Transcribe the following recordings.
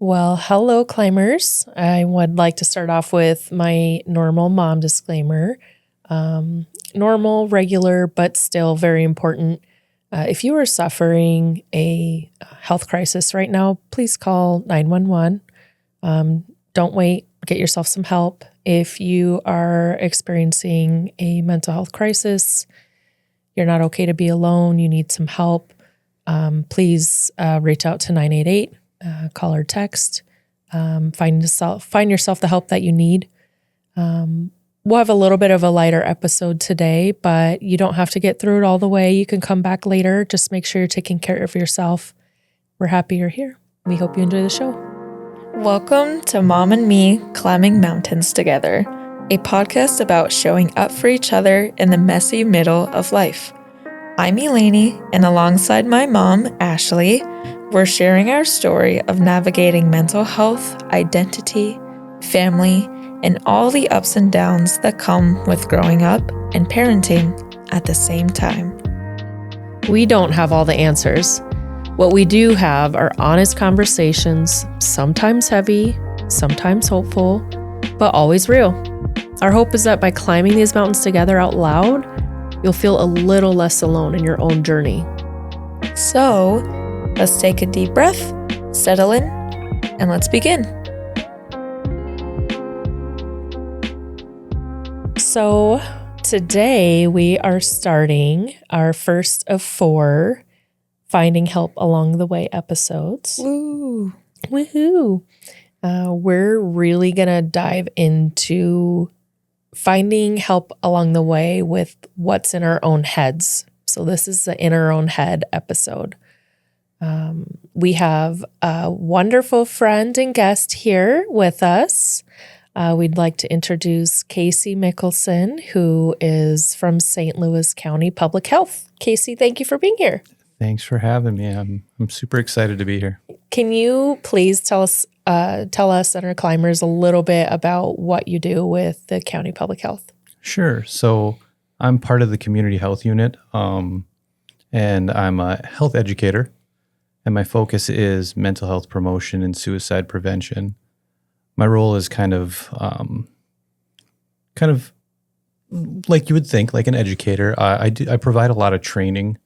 Well, hello, climbers. I would like to start off with my normal mom disclaimer. Normal, regular, but still very important. If you are suffering a health crisis right now, please call 911. Don't wait. Get yourself some help. If you are experiencing a mental health crisis, you're not okay to be alone, you need some help, please reach out to 988. Call or text. Find yourself the help that you need. We'll have a little bit of a lighter episode today, but you don't have to get through it all the way. You can come back later. Just make sure you're taking care of yourself. We're happy you're here. We hope you enjoy the show. Welcome to Mom and Me Climbing Mountains Together, a podcast about showing up for each other in the messy middle of life. I'm Eleni, and alongside my mom, Ashley, we're sharing our story of navigating mental health, identity, family, and all the ups and downs that come with growing up and parenting at the same time. We don't have all the answers. What we do have are honest conversations, sometimes heavy, sometimes hopeful, but always real. Our hope is that by climbing these mountains together out loud, you'll feel a little less alone in your own journey. So, let's take a deep breath, settle in, and let's begin. So today we are starting our first of 4 Finding Help Along the Way episodes. Woo! Woohoo! We're really going to dive into finding help along the way with what's in our own heads. So this is the In Our Own Head episode. We have a wonderful friend and guest here with us. We'd like to introduce Casey Michaelson, who is from St. Louis County Public Health. Casey, thank you for being here. Thanks for having me. I'm super excited to be here. Can you please tell us and our climbers a little bit about what you do with the County Public Health? Sure. So I'm part of the community health unit, and I'm a health educator, and my focus is mental health promotion and suicide prevention. My role is kind of like you would think, like an educator. I provide a lot of training,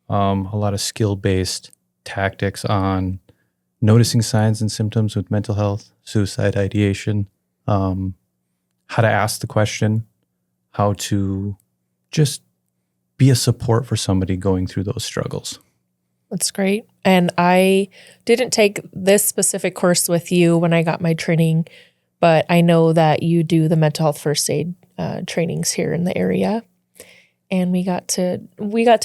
a lot of skill-based tactics on noticing signs and symptoms with mental health, suicide ideation, how to ask the question, how to just be a support for somebody going through those struggles. That's great. And I didn't take this specific course with you when I got my training, but I know that you do the mental health first aid trainings here in the area. And we got to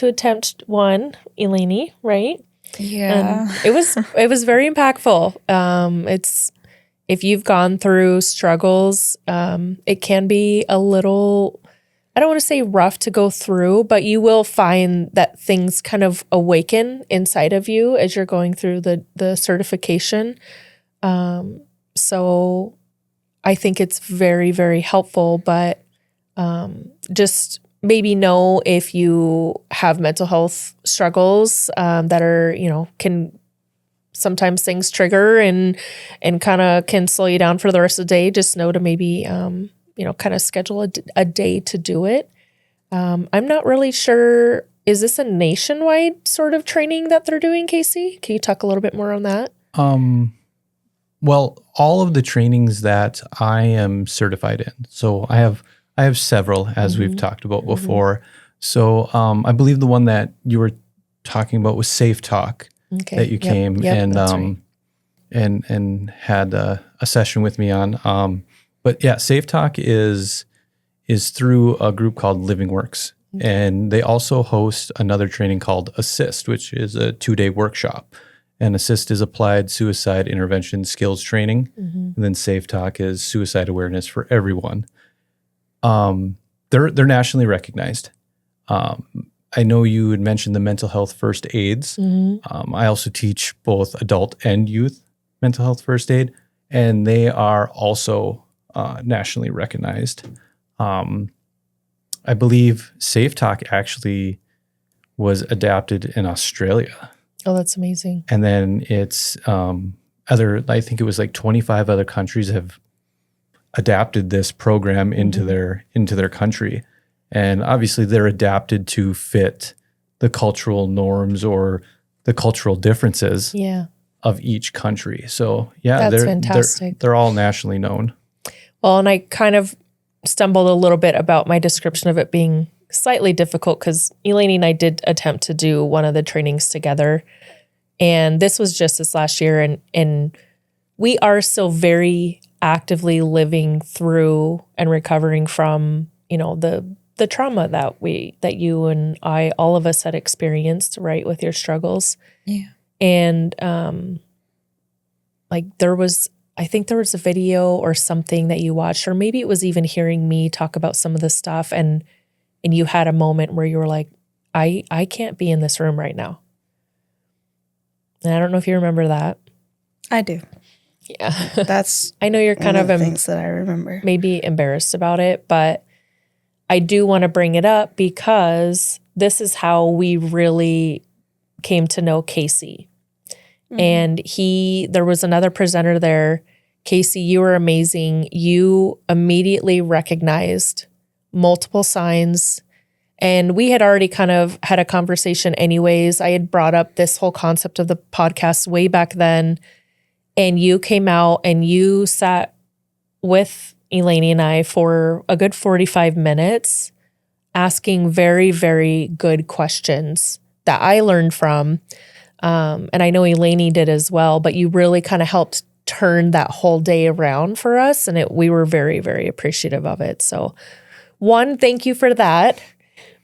attempt one, Eleni, right? Yeah. And it was very impactful. It's if you've gone through struggles, it can be a little, I don't want to say rough to go through, but you will find that things kind of awaken inside of you as you're going through the certification. So I think it's very, very helpful, but just maybe know if you have mental health struggles that are, can sometimes things trigger and kind of can slow you down for the rest of the day. Just know to maybe, kind of schedule a day to do it. I'm not really sure. Is this a nationwide sort of training that they're doing, Casey? Can you talk a little bit more on that? Well, all of the trainings that I am certified in. So I have several, as we've talked about before. So I believe the one that you were talking about was Safe Talk, that you came and right. and had a session with me on. But yeah, Safe Talk is through a group called Living Works. And they also host another training called Assist, which is a 2-day workshop. And Assist is applied suicide intervention skills training. And then Safe Talk is suicide awareness for everyone. They're nationally recognized. I know you had mentioned the mental health first aids. I also teach both adult and youth mental health first aid, and they are also nationally recognized. I believe Safe Talk actually was adapted in Australia. Oh, that's amazing. And then it's I think it was like 25 other countries have adapted this program into their country. And obviously they're adapted to fit the cultural norms or the cultural differences of each country. So That's fantastic. They're all nationally known. Well, and I kind of stumbled a little bit about my description of it being slightly difficult because Elaine and I did attempt to do one of the trainings together. And this was just this last year. And we are still very actively living through and recovering from, the trauma that you and I, all of us had experienced, right, with your struggles. Yeah. And I think there was a video or something that you watched, or maybe it was even hearing me talk about some of the stuff, and you had a moment where you were like, I can't be in this room right now. And I don't know if you remember that. I do. Yeah. That's I know you're kind of things that I remember. Maybe embarrassed about it, but I do want to bring it up because this is how we really came to know Casey. Mm-hmm. And there was another presenter there. Casey, you were amazing. You immediately recognized multiple signs. And we had already kind of had a conversation anyways. I had brought up this whole concept of the podcast way back then. And you came out and you sat with Elaine and I for a good 45 minutes asking very, very good questions that I learned from. And I know Elaine did as well, but you really kind of helped turn that whole day around for us. And we were very, very appreciative of it. So one, thank you for that.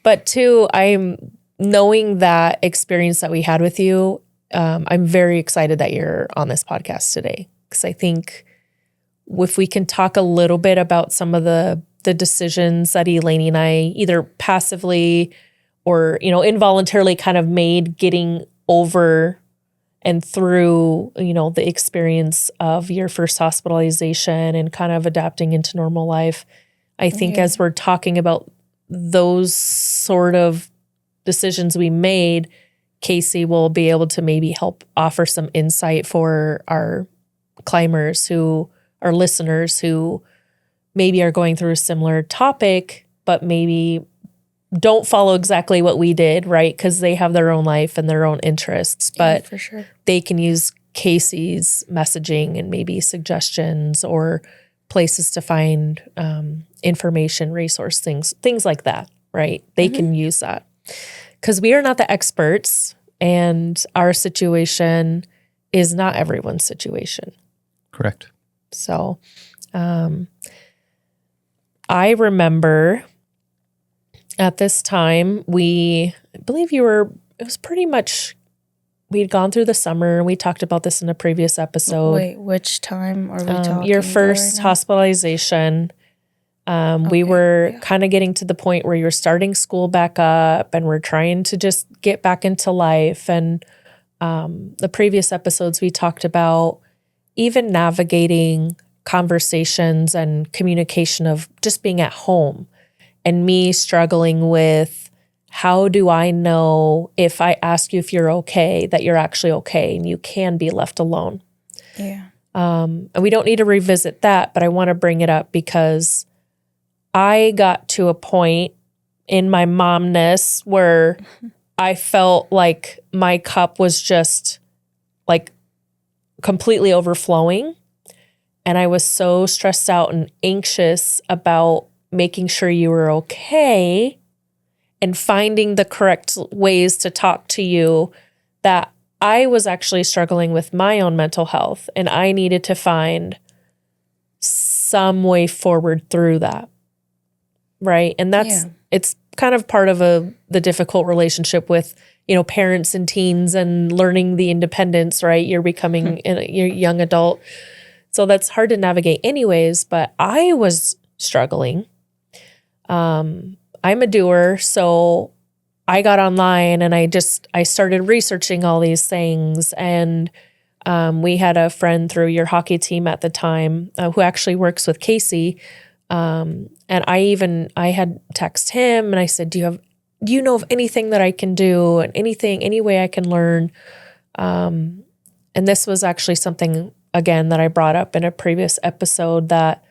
But two, I'm knowing that experience that we had with you. I'm very excited that you're on this podcast today, because I think if we can talk a little bit about some of the decisions that Elaine and I either passively or, involuntarily kind of made getting over and through, the experience of your first hospitalization and kind of adapting into normal life. I think as we're talking about those sort of decisions we made, Casey will be able to maybe help offer some insight for our climbers our listeners who maybe are going through a similar topic, but maybe don't follow exactly what we did, right? Because they have their own life and their own interests, but for sure, they can use Casey's messaging and maybe suggestions or places to find information, resource things like that, right? They can use that because we are not the experts and our situation is not everyone's situation. Correct. So I remember at this time, I believe it was pretty much, we'd gone through the summer and we talked about this in a previous episode. Wait, which time are we talking your first about right hospitalization. We were kind of getting to the point where you're starting school back up and we're trying to just get back into life. And the previous episodes, we talked about even navigating conversations and communication of just being at home, and me struggling with, how do I know if I ask you if you're okay, that you're actually okay and you can be left alone? Yeah. And we don't need to revisit that, but I want to bring it up because I got to a point in my momness where I felt like my cup was just like completely overflowing. And I was so stressed out and anxious about making sure you were okay and finding the correct ways to talk to you, that I was actually struggling with my own mental health and I needed to find some way forward through that. Right. And it's kind of part of the difficult relationship with, parents and teens and learning the independence, right? You're becoming a young adult. So that's hard to navigate anyways, but I was struggling. I'm a doer, so I got online and I started researching all these things. And we had a friend through your hockey team at the time who actually works with Casey. And I had texted him and I said, do you know of anything that I can do and any way I can learn? And this was actually something again, that I brought up in a previous episode, that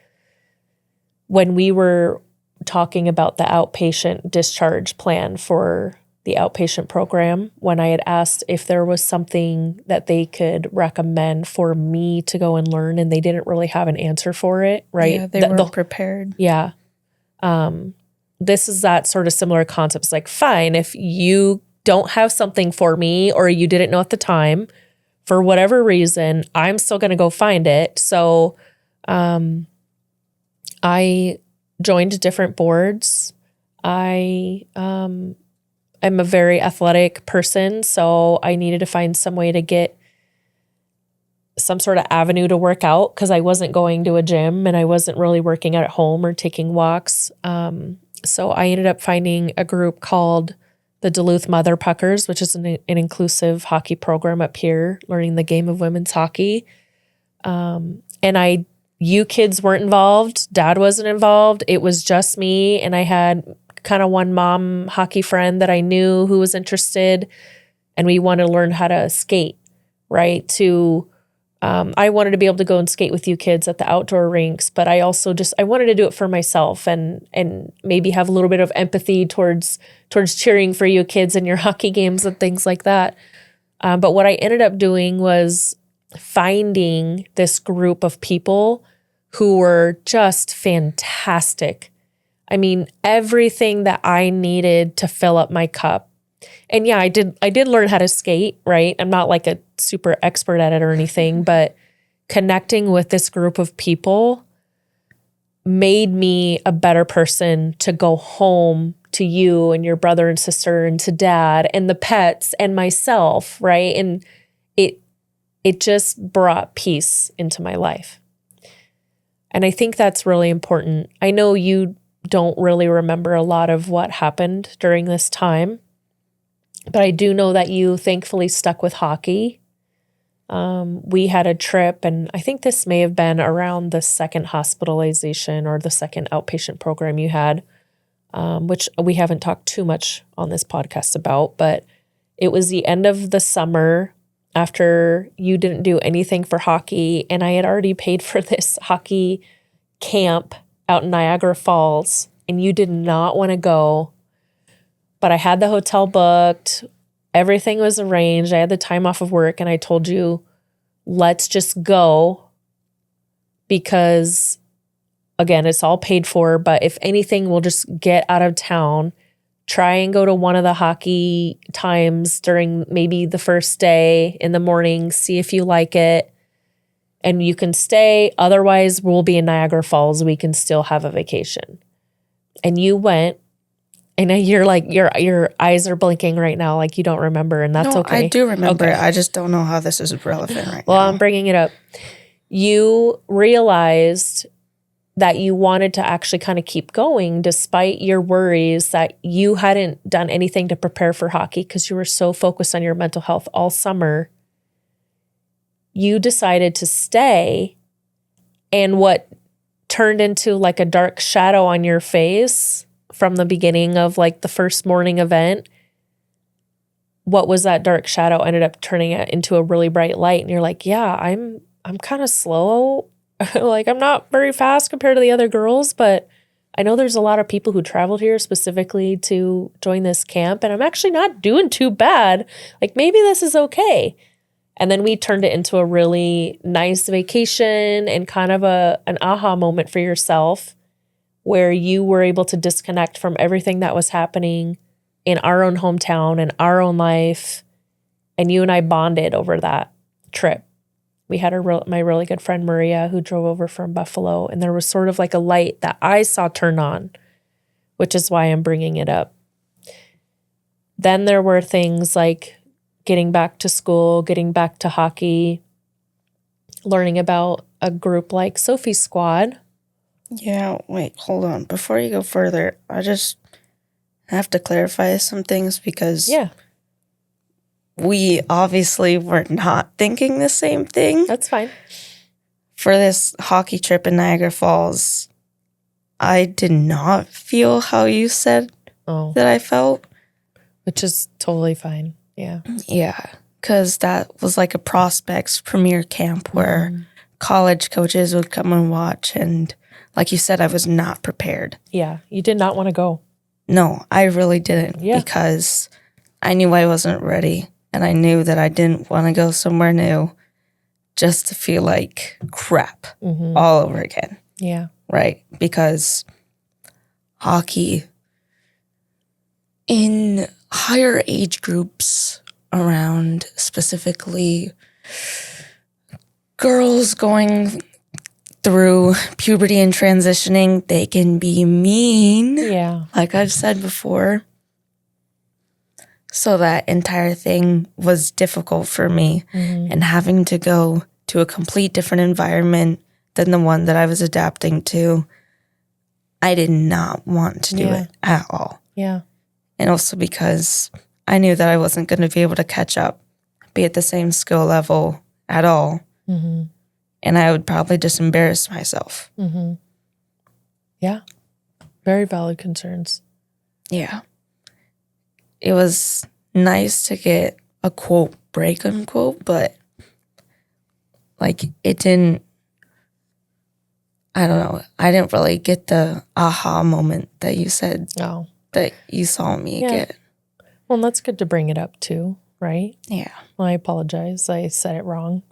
when we were talking about the outpatient discharge plan for the outpatient program, when I had asked if there was something that they could recommend for me to go and learn, and they didn't really have an answer for it, right? Yeah, they weren't prepared. Yeah. This is that sort of similar concept. It's like, fine, if you don't have something for me or you didn't know at the time, for whatever reason, I'm still going to go find it. So I joined different boards. I am a very athletic person, so I needed to find some way to get some sort of avenue to work out, because I wasn't going to a gym and I wasn't really working out at home or taking walks. So I ended up finding a group called the Duluth Mother Puckers, which is an inclusive hockey program up here, learning the game of women's hockey. And you kids weren't involved. Dad wasn't involved. It was just me. And I had kind of one mom hockey friend that I knew who was interested. And we wanted to learn how to skate, right? I wanted to be able to go and skate with you kids at the outdoor rinks, but I also I wanted to do it for myself and maybe have a little bit of empathy towards cheering for you kids in your hockey games and things like that. But what I ended up doing was finding this group of people who were just fantastic. I mean, everything that I needed to fill up my cup. And yeah, I did learn how to skate, right? I'm not like a super expert at it or anything, but connecting with this group of people made me a better person to go home to you and your brother and sister and to dad and the pets and myself, right? And it just brought peace into my life. And I think that's really important. I know you don't really remember a lot of what happened during this time, but I do know that you thankfully stuck with hockey. We had a trip, and I think this may have been around the second hospitalization or the second outpatient program you had, which we haven't talked too much on this podcast about, but it was the end of the summer after you didn't do anything for hockey, and I had already paid for this hockey camp out in Niagara Falls, and you did not want to go. But I had the hotel booked. Everything was arranged. I had the time off of work, and I told you, let's just go because, again, it's all paid for. But if anything, we'll just get out of town, try and go to one of the hockey times during maybe the first day in the morning, see if you like it, and you can stay. Otherwise, we'll be in Niagara Falls. We can still have a vacation. And you went. I know you're like, your eyes are blinking right now, like you don't remember, and that's okay. I do remember it. I just don't know how this is relevant right now. Well, I'm bringing it up. You realized that you wanted to actually kind of keep going despite your worries that you hadn't done anything to prepare for hockey because you were so focused on your mental health all summer. You decided to stay, and what turned into like a dark shadow on your face from the beginning of like the first morning event, what was that dark shadow ended up turning it into a really bright light. And you're like, yeah, I'm kind of slow. Like I'm not very fast compared to the other girls, but I know there's a lot of people who traveled here specifically to join this camp, and I'm actually not doing too bad. Like maybe this is okay. And then we turned it into a really nice vacation and kind of an aha moment for yourself, where you were able to disconnect from everything that was happening in our own hometown and our own life. And you and I bonded over that trip. We had my really good friend Maria, who drove over from Buffalo, and there was sort of like a light that I saw turn on, which is why I'm bringing it up. Then there were things like getting back to school, getting back to hockey, learning about a group like Sophie's Squad. Yeah, wait, hold on. Before you go further, I just have to clarify some things because we obviously were not thinking the same thing. That's fine. For this hockey trip in Niagara Falls, I did not feel how you said that I felt. Which is totally fine. Yeah. Yeah, because that was like a prospects premier camp where college coaches would come and watch. And like you said, I was not prepared. Yeah. You did not want to go. No, I really didn't because I knew I wasn't ready. And I knew that I didn't want to go somewhere new just to feel like crap all over again. Yeah. Right? Because hockey in higher age groups around specifically girls going through puberty and transitioning, they can be mean. Yeah. Like I've said before. So that entire thing was difficult for me, and having to go to a complete different environment than the one that I was adapting to, I did not want to do it at all. Yeah. And also because I knew that I wasn't going to be able to catch up, be at the same skill level at all. And I would probably just embarrass myself. Yeah. Very valid concerns. Yeah. It was nice to get a quote break, unquote, but like it didn't, I don't know. I didn't really get the aha moment that you said that you saw me get. Well, that's good to bring it up too, right? Yeah. Well, I apologize. I said it wrong.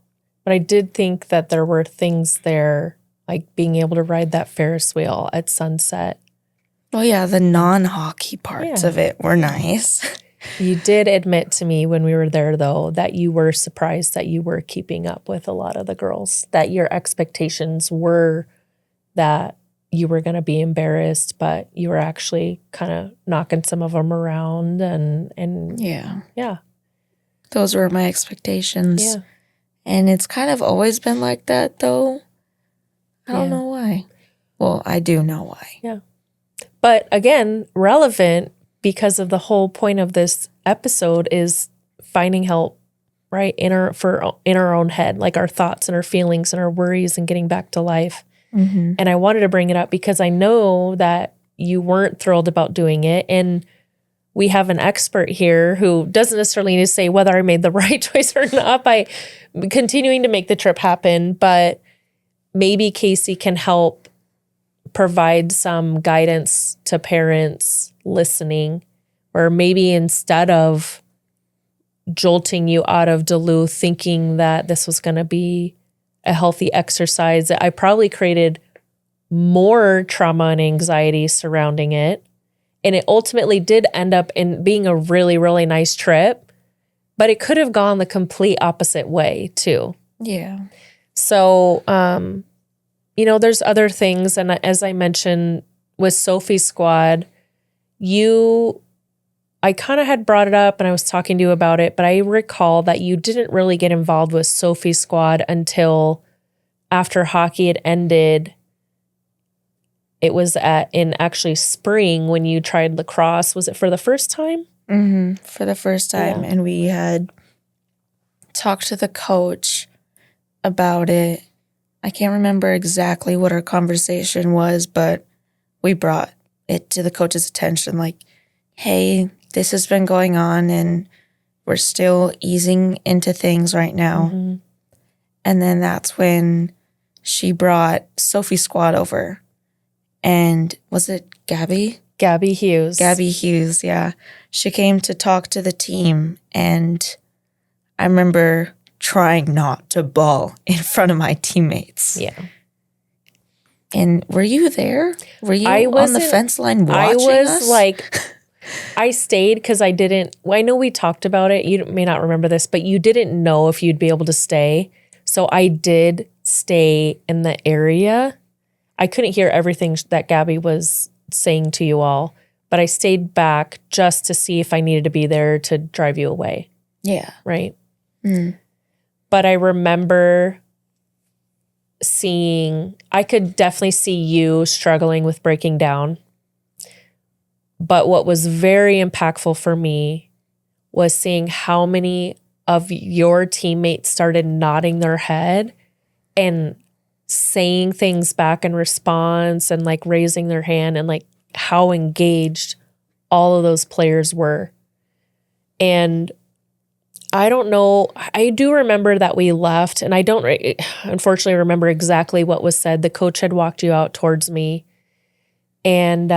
But I did think that there were things there, like being able to ride that Ferris wheel at sunset. Well, yeah, the non-hockey parts of it were nice. You did admit to me when we were there, though, that you were surprised that you were keeping up with a lot of the girls, that your expectations were that you were going to be embarrassed, but you were actually kind of knocking some of them around. And yeah. Those were my expectations. Yeah. And it's kind of always been like that, though. I don't know why. Well, I do know why. Yeah. But again, relevant because of the whole point of this episode is finding help, right? In our own head, like our thoughts and our feelings and our worries and getting back to life. And I wanted to bring it up because I know that you weren't thrilled about doing it. And we have an expert here who doesn't necessarily need to say whether I made the right choice or not by continuing to make the trip happen, but maybe Casey can help provide some guidance to parents listening, or maybe instead of jolting you out of Duluth thinking that this was going to be a healthy exercise, I probably created more trauma and anxiety surrounding it. And it ultimately did end up in being a really, really nice trip, but it could have gone the complete opposite way too. Yeah. So, there's other things. And as I mentioned with Sophie's squad, I kind of had brought it up and I was talking to you about it, but I recall that you didn't really get involved with Sophie's squad until after hockey had ended. It was in actually spring when you tried lacrosse. Was it for the first time? For the first time. Yeah. And we had talked to the coach about it. I can't remember exactly what our conversation was, but we brought it to the coach's attention. Like, hey, this has been going on and we're still easing into things right now. And then that's when she brought Sophie's squad over. And was it Gabby? Gabby Hughes. Gabby Hughes, yeah. She came to talk to the team, and I remember trying not to bawl in front of my teammates. Yeah. And were you there? Were you on the fence line watching us? I stayed because I know we talked about it. You may not remember this, but you didn't know if you'd be able to stay. So I did stay in the area. I couldn't hear everything that Gabby was saying to you all, but I stayed back just to see if I needed to be there to drive you away. Yeah. Right? But I remember I could definitely see you struggling with breaking down. But what was very impactful for me was seeing how many of your teammates started nodding their head and saying things back in response and like raising their hand, and like how engaged all of those players were. And I don't know. I do remember that we left, and I don't unfortunately remember exactly what was said. The coach had walked you out towards me, and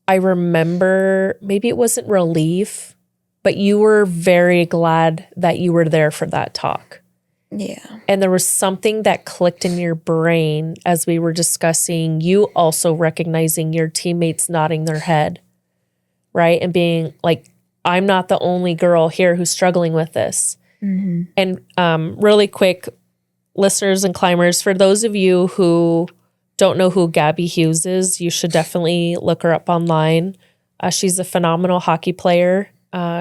I remember maybe it wasn't relief, but you were very glad that you were there for that talk. Yeah. And there was something that clicked in your brain as we were discussing, you also recognizing your teammates nodding their head, right? And being like, I'm not the only girl here who's struggling with this. Mm-hmm. And really quick, listeners and climbers, for those of you who don't know who Gabby Hughes is, you should definitely look her up online. She's a phenomenal hockey player.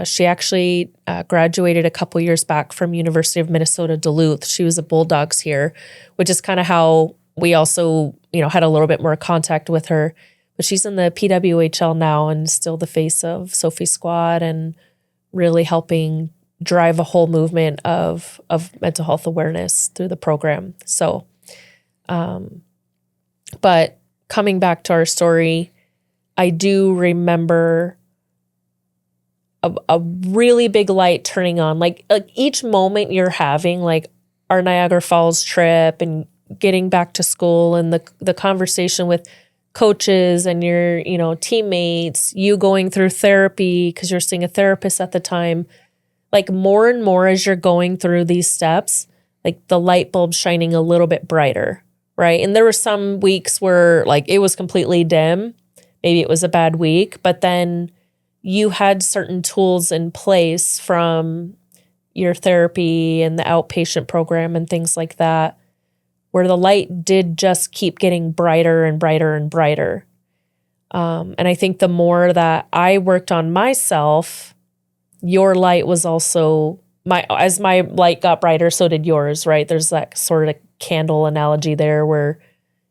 She actually graduated a couple years back from University of Minnesota Duluth. She was a Bulldogs here, which is kind of how we also, had a little bit more contact with her. But she's in the PWHL now and still the face of Sophie Squad and really helping drive a whole movement of mental health awareness through the program. So, but coming back to our story, I do remember a really big light turning on. Like each moment you're having, like our Niagara Falls trip and getting back to school and the conversation with coaches and your, teammates, you going through therapy because you're seeing a therapist at the time, like more and more as you're going through these steps, like the light bulb shining a little bit brighter, right? And there were some weeks where like it was completely dim. Maybe it was a bad week, but then you had certain tools in place from your therapy and the outpatient program and things like that, where the light did just keep getting brighter and brighter and brighter. And I think the more that I worked on myself, your light was also as my light got brighter, so did yours, right? There's that sort of candle analogy there where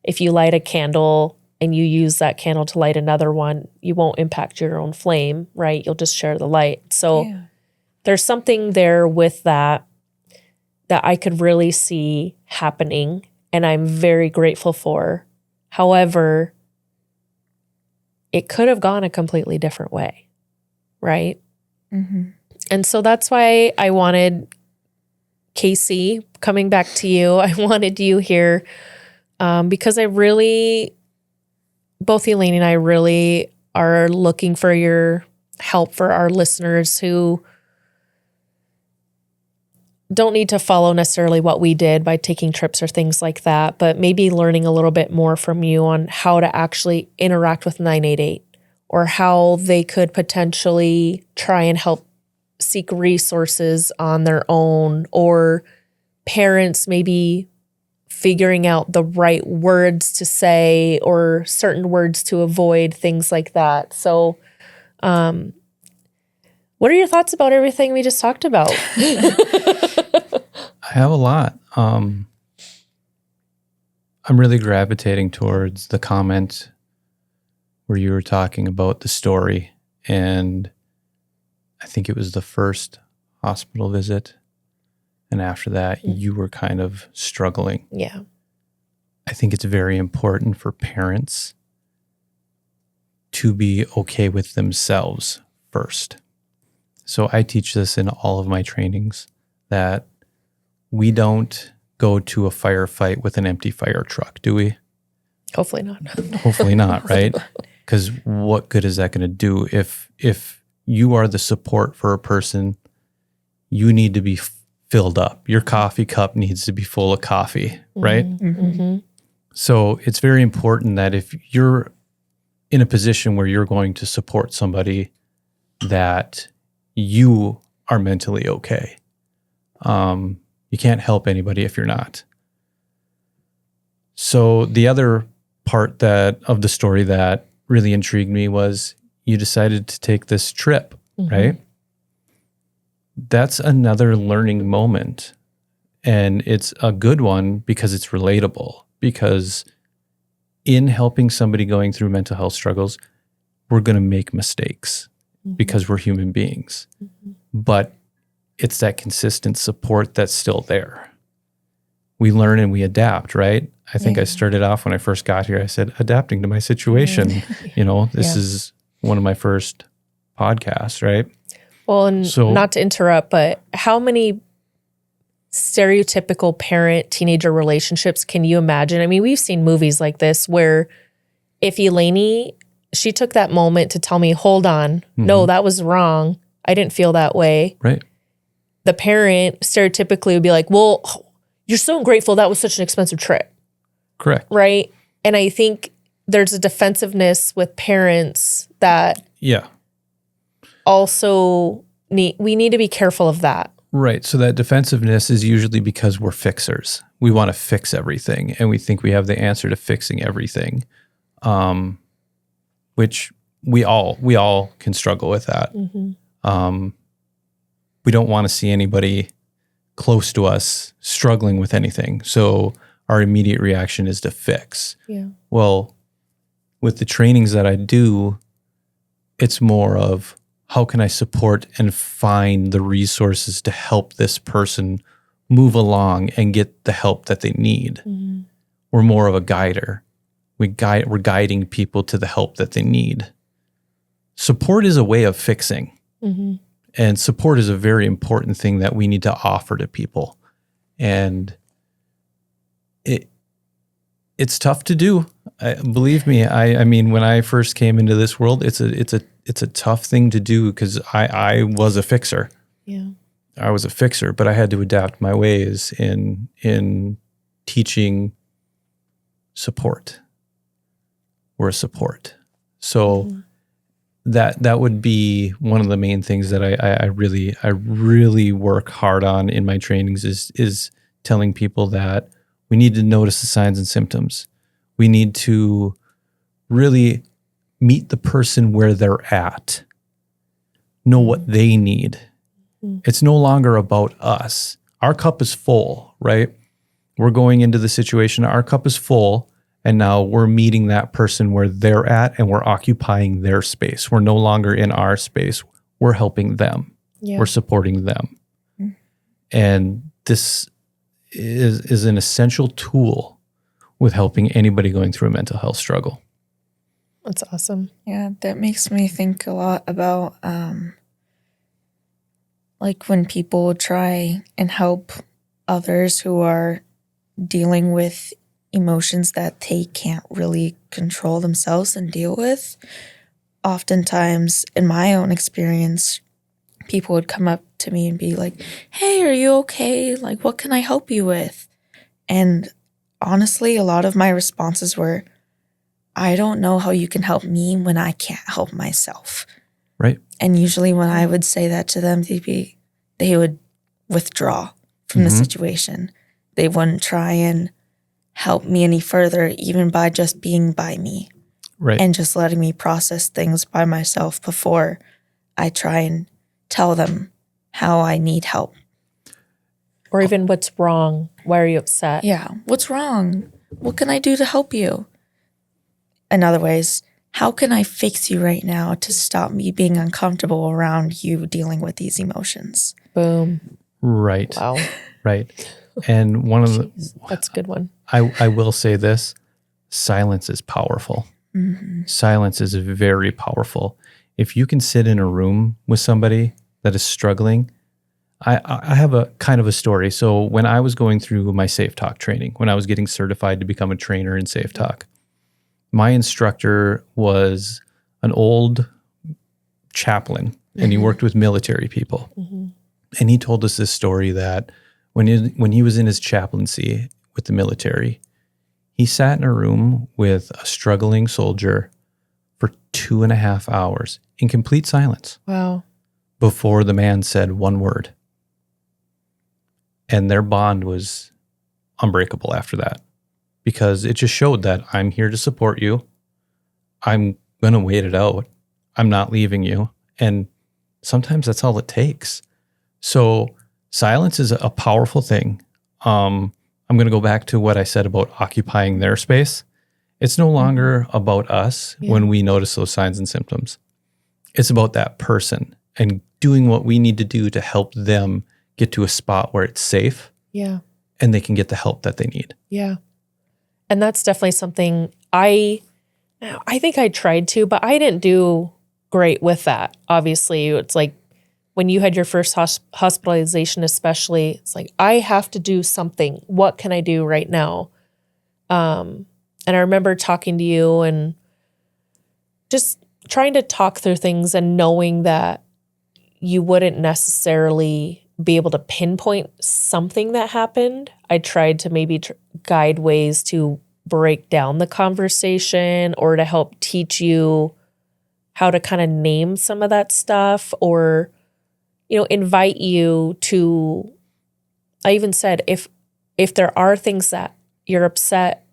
if you light a candle and you use that candle to light another one, you won't impact your own flame, right? You'll just share the light. So there's something there with that I could really see happening, and I'm very grateful for. However, it could have gone a completely different way, right? Mm-hmm. And so that's why I wanted Casey, coming back to you, I wanted you here because I really, both Elaine and I really are looking for your help for our listeners who don't need to follow necessarily what we did by taking trips or things like that, but maybe learning a little bit more from you on how to actually interact with 988 or how they could potentially try and help seek resources on their own, or parents maybe figuring out the right words to say or certain words to avoid, things like that. So, what are your thoughts about everything we just talked about? I have a lot. I'm really gravitating towards the comment where you were talking about the story, and I think it was the first hospital visit, and after that, you were kind of struggling. Yeah. I think it's very important for parents to be okay with themselves first. So I teach this in all of my trainings, that we don't go to a firefight with an empty fire truck, do we? Hopefully not. Hopefully not, right? Because what good is that going to do? If you are the support for a person, you need to be filled up. Your coffee cup needs to be full of coffee, right? Mm-hmm. So it's very important that if you're in a position where you're going to support somebody, that you are mentally okay. You can't help anybody if you're not. So the other part of the story that really intrigued me was you decided to take this trip, right? That's another learning moment. And it's a good one because it's relatable. Because in helping somebody going through mental health struggles, we're going to make mistakes because we're human beings. But it's that consistent support that's still there. We learn and we adapt, right? I think I started off when I first got here, I said, adapting to my situation. This is one of my first podcasts, right? Well, and So- not to interrupt, but how many stereotypical parent-teenager relationships can you imagine? I mean, we've seen movies like this where if Eleni, she took that moment to tell me, hold on, no, that was wrong. I didn't feel that way. Right. The parent stereotypically would be like, well, you're so ungrateful. That was such an expensive trip. Correct. Right. And I think there's a defensiveness with parents that Yeah. also we need to be careful of that. Right. So that defensiveness is usually because we're fixers. We want to fix everything, and we think we have the answer to fixing everything, which we all can struggle with that. We don't want to see anybody close to us struggling with anything. So our immediate reaction is to fix. Yeah. Well, with the trainings that I do, it's more of how can I support and find the resources to help this person move along and get the help that they need. We're more of a guider. We're guiding people to the help that they need. Support is a way of fixing. And support is a very important thing that we need to offer to people. And it's tough to do. Believe me, I mean, when I first came into this world, it's a tough thing to do because I was a fixer. Yeah. I was a fixer, but I had to adapt my ways in teaching support. We're a support. So that would be one of the main things that I really work hard on in my trainings is telling people that we need to notice the signs and symptoms. We need to really meet the person where they're at, know what they need. It's no longer about us. Our cup is full, right? We're going into the situation, our cup is full, and now we're meeting that person where they're at and we're occupying their space. We're no longer in our space. We're helping them. Yeah. We're supporting them. And this is an essential tool with helping anybody going through a mental health struggle. That's awesome. Yeah, that makes me think a lot about like when people try and help others who are dealing with emotions that they can't really control themselves and deal with. Oftentimes, in my own experience, people would come up to me and be like, hey, are you okay? Like, what can I help you with? And honestly, a lot of my responses were, I don't know how you can help me when I can't help myself. Right. And usually when I would say that to them, they would withdraw from the situation. They wouldn't try and help me any further, even by just being by me. Right. And just letting me process things by myself before I try and tell them how I need help. Or even what's wrong? Why are you upset? Yeah. What's wrong? What can I do to help you? In other ways, how can I fix you right now to stop me being uncomfortable around you dealing with these emotions? Boom. Right. Wow. Right. And one of the, That's a good one. I will say this, silence is powerful. Silence is very powerful. If you can sit in a room with somebody that is struggling, I have a kind of a story. So when I was going through my Safe Talk training, when I was getting certified to become a trainer in Safe Talk, my instructor was an old chaplain and he worked with military people. And he told us this story that when he was in his chaplaincy with the military, he sat in a room with a struggling soldier for 2.5 hours in complete silence. Wow. Before the man said one word. And their bond was unbreakable after that because it just showed that I'm here to support you. I'm going to wait it out. I'm not leaving you. And sometimes that's all it takes. So silence is a powerful thing. I'm going to go back to what I said about occupying their space. It's no longer about us when we notice those signs and symptoms. It's about that person and doing what we need to do to help them get to a spot where it's safe. Yeah. And they can get the help that they need. Yeah. And that's definitely something I think I tried to, but I didn't do great with that. Obviously, it's like when you had your first hospitalization, especially, it's like, I have to do something. What can I do right now? And I remember talking to you and just trying to talk through things and knowing that you wouldn't necessarily be able to pinpoint something that happened. I tried to maybe guide ways to break down the conversation or to help teach you how to kind of name some of that stuff, or, invite you to, I even said, if there are things that you're upset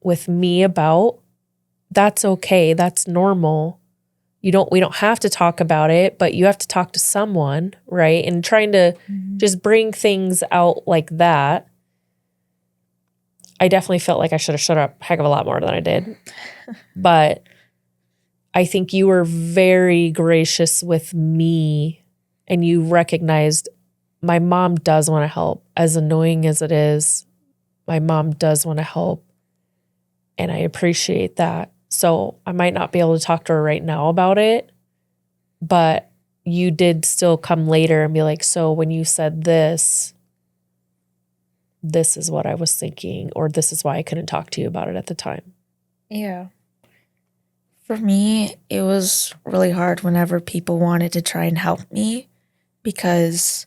with me about, that's okay. That's normal. We don't have to talk about it, but you have to talk to someone, right? And trying to just bring things out like that. I definitely felt like I should have shut up a heck of a lot more than I did. But I think you were very gracious with me, and you recognized my mom does want to help. As annoying as it is, my mom does want to help. And I appreciate that. So I might not be able to talk to her right now about it, but you did still come later and be like, so when you said this is what I was thinking, or this is why I couldn't talk to you about it at the time. Yeah. For me, it was really hard whenever people wanted to try and help me, because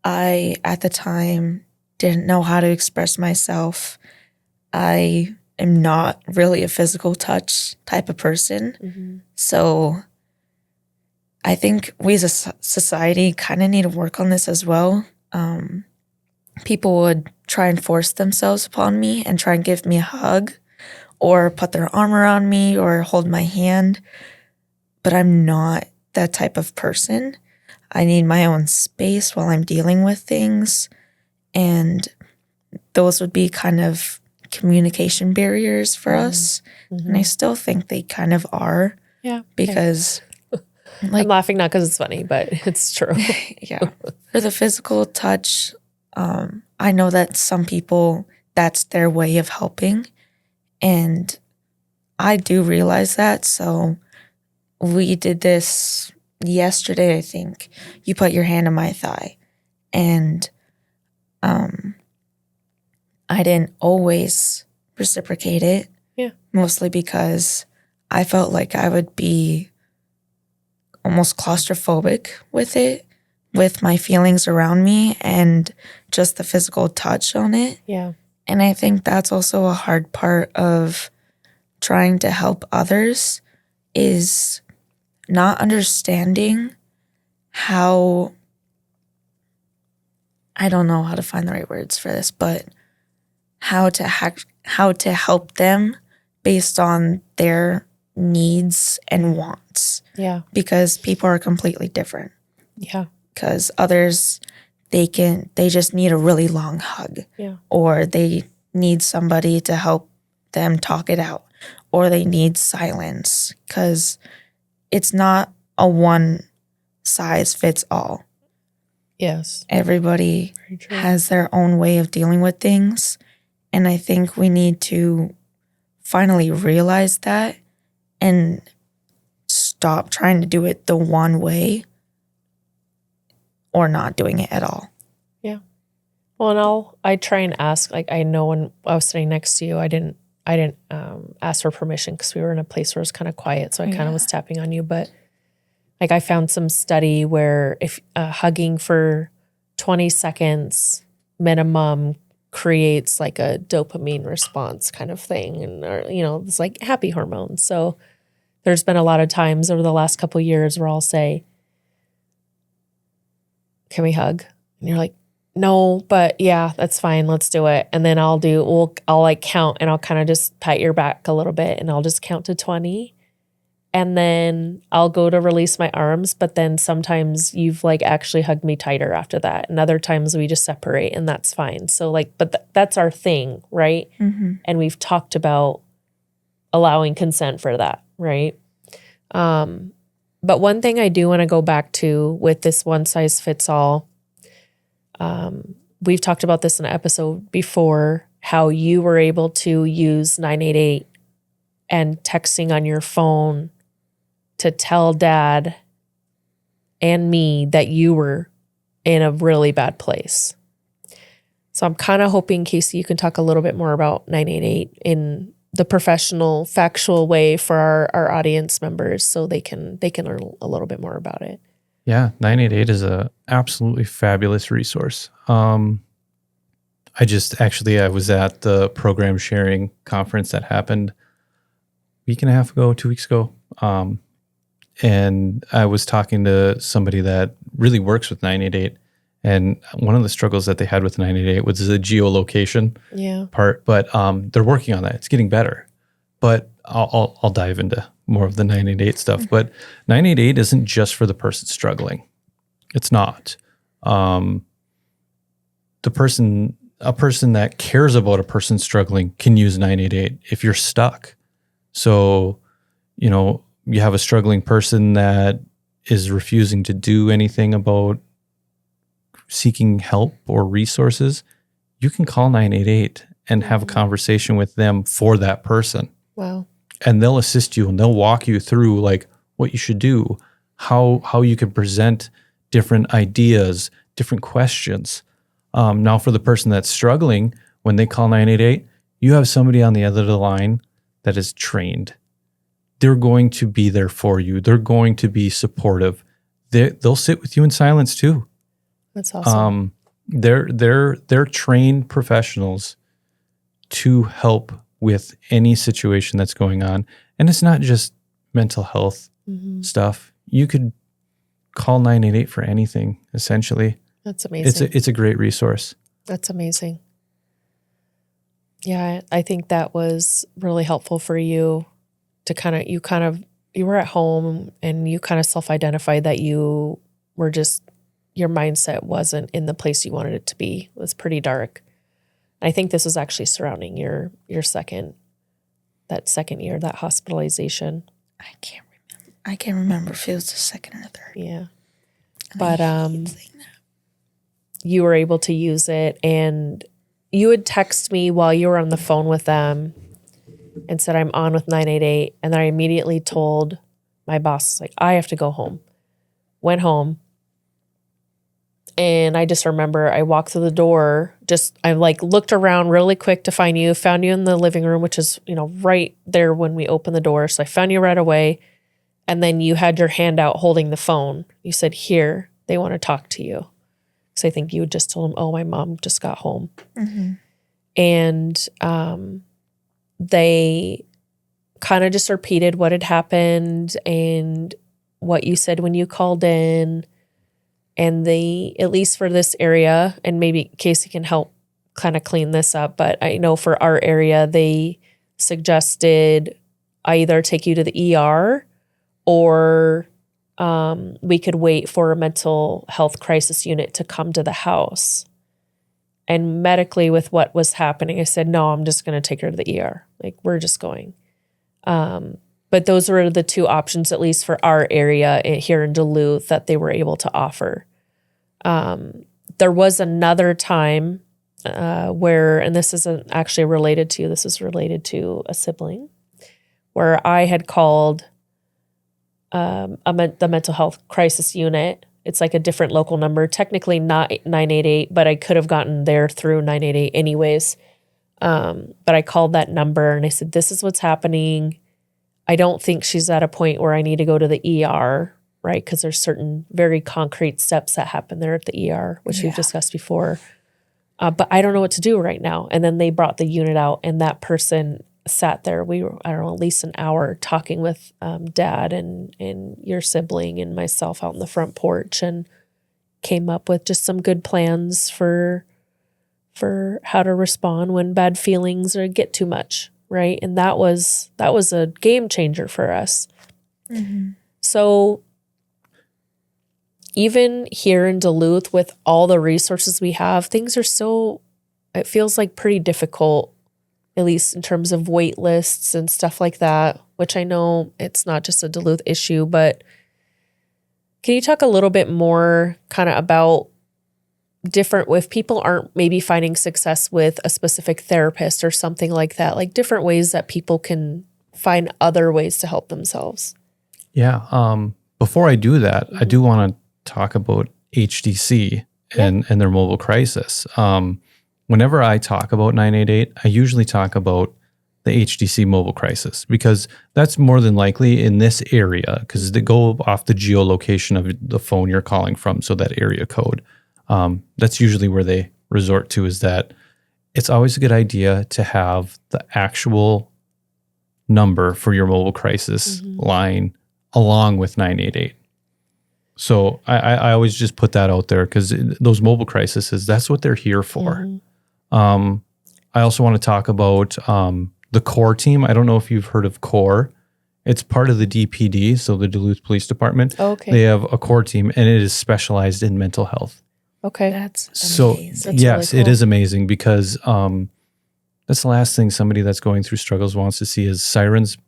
I, at the time, didn't know how to express myself. I am not really a physical touch type of person. So I think we as a society kind of need to work on this as well. People would try and force themselves upon me and try and give me a hug or put their arm around me or hold my hand. But I'm not that type of person. I need my own space while I'm dealing with things. And those would be kind of communication barriers for us. And I still think they kind of are. Yeah. Because I'm laughing not because it's funny, but it's true. Yeah. For the physical touch, I know that some people, that's their way of helping. And I do realize that. So we did this yesterday, I think. You put your hand on my thigh. And I didn't always reciprocate it. Yeah. Mostly because I felt like I would be almost claustrophobic with it, with my feelings around me and just the physical touch on it. Yeah. And I think that's also a hard part of trying to help others, is not understanding how, I don't know how to find the right words for this, but how to help them based on their needs and wants. Yeah. Because people are completely different. Yeah. Because others, they just need a really long hug. Yeah. Or they need somebody to help them talk it out. Or they need silence. Because it's not a one size fits all. Yes. Everybody has their own way of dealing with things. And I think we need to finally realize that and stop trying to do it the one way or not doing it at all. Yeah. Well, and I try and ask, like, I know when I was sitting next to you, I didn't ask for permission because we were in a place where it was kind of quiet. So I kind of was tapping on you. But like, I found some study where if hugging for 20 seconds minimum creates like a dopamine response kind of thing. And, it's like happy hormones. So there's been a lot of times over the last couple of years where I'll say, can we hug? And you're like, no, but yeah, that's fine. Let's do it. And then I'll like count and I'll kind of just pat your back a little bit and I'll just count to 20. And then I'll go to release my arms. But then sometimes you've like actually hugged me tighter after that. And other times we just separate and that's fine. So like, but that's our thing, right? Mm-hmm. And we've talked about allowing consent for that, right? But one thing I do want to go back to with this one size fits all, we've talked about this in an episode before, how you were able to use 988 and texting on your phone to tell dad and me that you were in a really bad place. So I'm kind of hoping, Casey, you can talk a little bit more about 988 in the professional, factual way for our audience members so they can learn a little bit more about it. Yeah, 988 is a absolutely fabulous resource. I was at the program sharing conference that happened a week and a half ago, 2 weeks ago. And I was talking to somebody that really works with 988. And one of the struggles that they had with 988 was the geolocation part, but they're working on that. It's getting better. But I'll dive into more of the 988 stuff. Mm-hmm. But 988 isn't just for the person struggling. It's not. A person that cares about a person struggling can use 988 if you're stuck. So, you have a struggling person that is refusing to do anything about seeking help or resources, you can call 988 and have a conversation with them for that person. Wow. And they'll assist you and they'll walk you through like what you should do, how you can present different ideas, different questions. Now for the person that's struggling, when they call 988, you have somebody on the other end of the line that is trained. They're going to be there for you. They're going to be supportive. They'll sit with you in silence too. That's awesome. They're trained professionals to help with any situation that's going on. And it's not just mental health stuff. You could call 988 for anything, essentially. That's amazing. It's a great resource. That's amazing. Yeah, I think that was really helpful for you to you were at home and you kind of self-identified that you were just, your mindset wasn't in the place you wanted it to be. It was pretty dark. I think this was actually surrounding your second year, that hospitalization. I can't remember if it was the second or the third. Yeah. But you were able to use it, and you would text me while you were on the phone with them and said, I'm on with 988. And then I immediately told my boss, like, I have to go home. Went home. And I just remember I walked through the door, I looked around really quick to find you, found you in the living room, which is, right there when we opened the door. So I found you right away. And then you had your hand out holding the phone. You said, here, they want to talk to you. So I think you had just told them, oh, my mom just got home. Mm-hmm. And they kind of just repeated what had happened and what you said when you called in. And they, at least for this area, and maybe Casey can help kind of clean this up, but I know for our area, they suggested either take you to the ER or we could wait for a mental health crisis unit to come to the house. And medically, with what was happening, I said, no, I'm just going to take her to the ER. Like, we're just going. But those were the two options, at least for our area here in Duluth, that they were able to offer. There was another time where, and this isn't actually related to you, this is related to a sibling, where I had called the mental health crisis unit. It's like a different local number, technically not 988, but I could have gotten there through 988 anyways. But I called that number and I said, this is what's happening. I don't think she's at a point where I need to go to the ER, right? Because there's certain very concrete steps that happen there at the ER, which we've discussed before. But I don't know what to do right now. And then they brought the unit out and that person sat there. We were, I don't know, at least an hour talking with Dad and your sibling and myself out on the front porch and came up with just some good plans for how to respond when bad feelings or get too much. Right. And that was a game changer for us. Mm-hmm. So even here in Duluth, with all the resources we have, things are still, it feels like pretty difficult, at least in terms of wait lists and stuff like that, which I know it's not just a Duluth issue, but can you talk a little bit more kind of about different, if people aren't maybe finding success with a specific therapist or something like that, like different ways that people can find other ways to help themselves? Yeah. Before I do that, I do want to talk about HDC and their mobile crisis. Whenever I talk about 988, I usually talk about the HDC mobile crisis because that's more than likely in this area because they go off the geolocation of the phone you're calling from, so that area code. That's usually where they resort to, is that it's always a good idea to have the actual number for your mobile crisis line along with 988. So I always just put that out there because those mobile crises, that's what they're here for. I also want to talk about the CORE team. I don't know if you've heard of CORE. It's part of the DPD, so the Duluth Police Department. Okay. They have a CORE team, and it is specialized in mental health. Okay. That's So amazing. yes, really it cool. is amazing because that's the last thing somebody that's going through struggles wants to see is sirens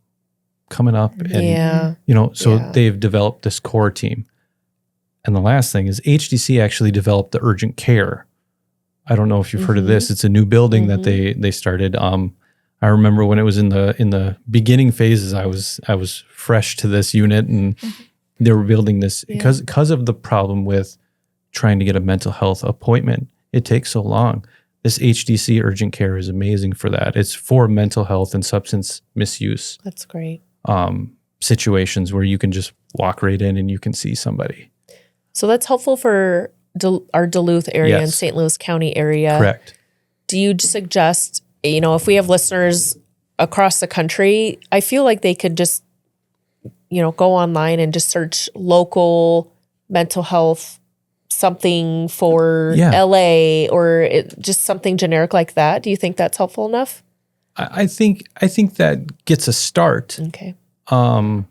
coming up. And, Yeah. so Yeah. they've developed this CORE team. And the last thing is HDC actually developed the urgent care. I don't know if you've heard of this. It's a new building that they started. I remember when it was in the beginning phases, I was fresh to this unit, and they were building this because of the problem with trying to get a mental health appointment. It takes so long. This HDC urgent care is amazing for that. It's for mental health and substance misuse That's great. situations where you can just walk right in and you can see somebody. So that's helpful for our Duluth area and Yes. St. Louis County area. Correct. Do you suggest, if we have listeners across the country, I feel like they could just, go online and just search local mental health, something for LA or just something generic like that. Do you think that's helpful enough? I think that gets a start. Okay. I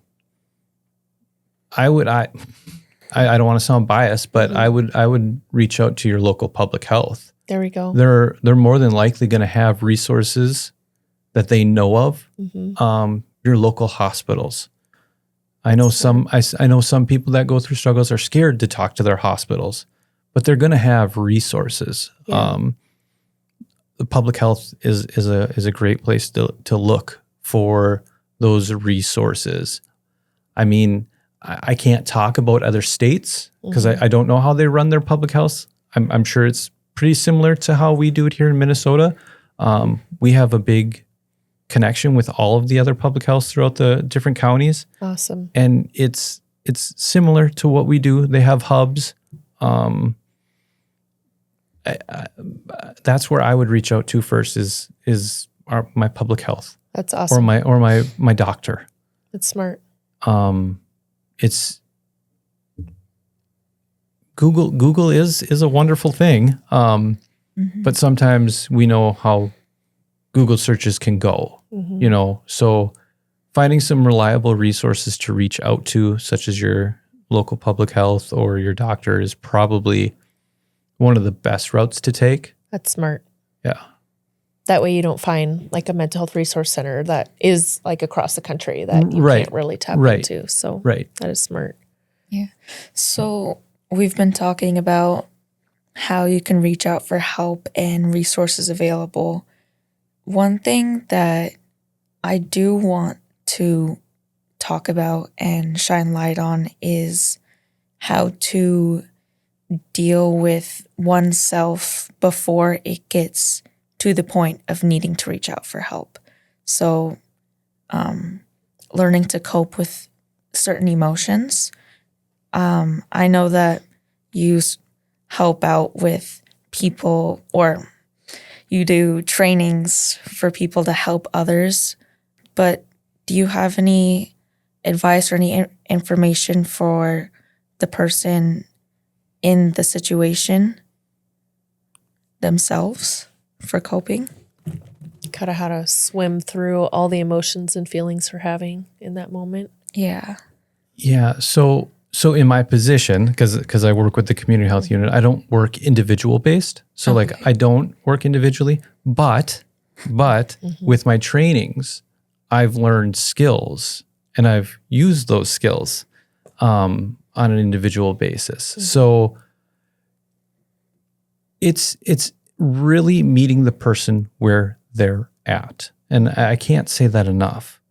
don't want to sound biased, but I would reach out to your local public health. There we go. They're more than likely going to have resources that they know of. Your local hospitals. I know some people that go through struggles are scared to talk to their hospitals, but they're going to have resources. Yeah. The public health is a great place to look for those resources. I mean, I can't talk about other states because I don't know how they run their public health. I'm sure it's pretty similar to how we do it here in Minnesota. We have a big connection with all of the other public health throughout the different counties. Awesome. And it's similar to what we do. They have hubs. That's where I would reach out to first is my public health That's awesome. or my doctor. That's smart. It's Google is a wonderful thing. But sometimes we know how Google searches can go, so finding some reliable resources to reach out to, such as your local public health or your doctor, is probably one of the best routes to take. That's smart. Yeah. That way you don't find like a mental health resource center that is like across the country that you Right. can't really tap Right. into. So Right. that is smart. Yeah. So we've been talking about how you can reach out for help and resources available. One thing that I do want to talk about and shine light on is how to deal with oneself before it gets to the point of needing to reach out for help. So, learning to cope with certain emotions. I know that you help out with people, or you do trainings for people to help others, but do you have any advice or any information for the person in the situation themselves for coping? Kind of how to swim through all the emotions and feelings we're having in that moment. Yeah. Yeah. So in my position, because I work with the community health unit, I don't work individual based. So Okay. I don't work individually, but with my trainings, I've learned skills and I've used those skills on an individual basis. So it's really meeting the person where they're at. And I can't say that enough.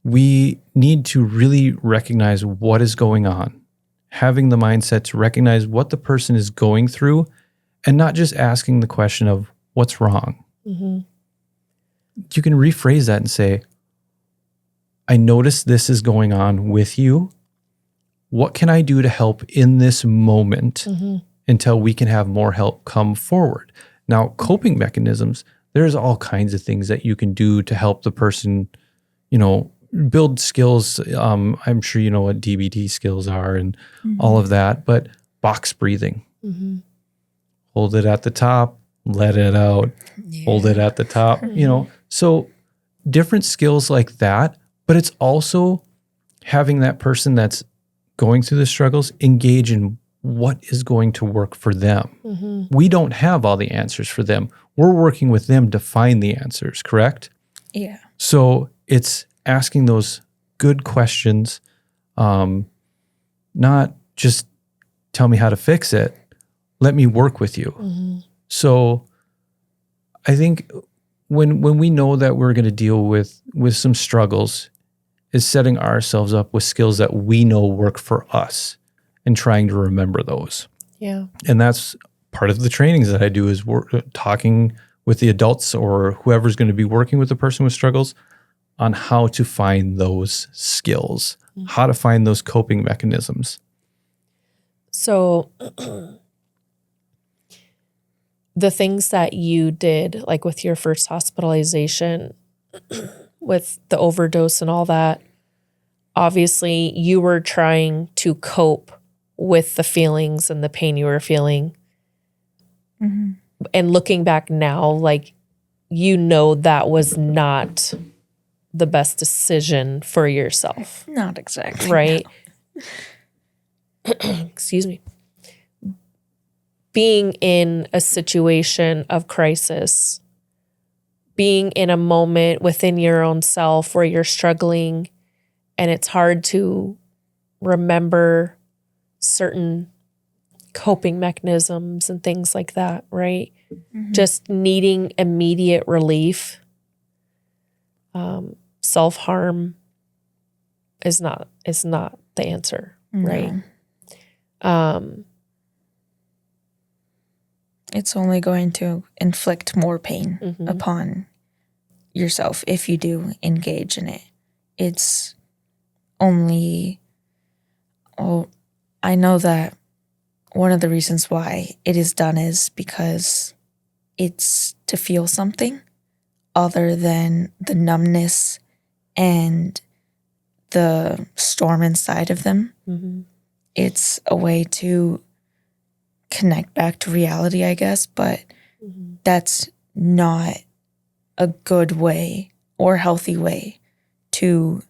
We need to really recognize what is going on, having the mindset to recognize what the person is going through and not just asking the question of what's wrong. Mm-hmm. You can rephrase that and say, I notice this is going on with you. What can I do to help in this moment until we can have more help come forward? Now, coping mechanisms, there's all kinds of things that you can do to help the person, build skills. I'm sure you know what DBT skills are and all of that, but box breathing. Hold it at the top, let it out, hold it at the top, So different skills like that, but it's also having that person that's going through the struggles engage in what is going to work for them. We don't have all the answers for them. We're working with them to find the answers, correct? Yeah. So it's asking those good questions, not just tell me how to fix it. Let me work with you. So I think when we know that we're going to deal with some struggles, is setting ourselves up with skills that we know work for us and trying to remember those. Yeah. And that's part of the trainings that I do is talking with the adults or whoever's going to be working with the person with struggles on how to find those skills, how to find those coping mechanisms. So the things that you did, like with your first hospitalization, with the overdose and all that, obviously you were trying to cope with the feelings and the pain you were feeling. And looking back now, like, that was not the best decision for yourself. Not exactly. Right? No. Excuse me. Being in a situation of crisis, being in a moment within your own self where you're struggling and it's hard to remember certain coping mechanisms and things like that, right? Just needing immediate relief. Self-harm is not the answer, right? It's only going to inflict more pain upon yourself if you do engage in it. It's only, I know that one of the reasons why it is done is because it's to feel something other than the numbness and the storm inside of them. It's a way to connect back to reality, I guess, but that's not a good way or healthy way to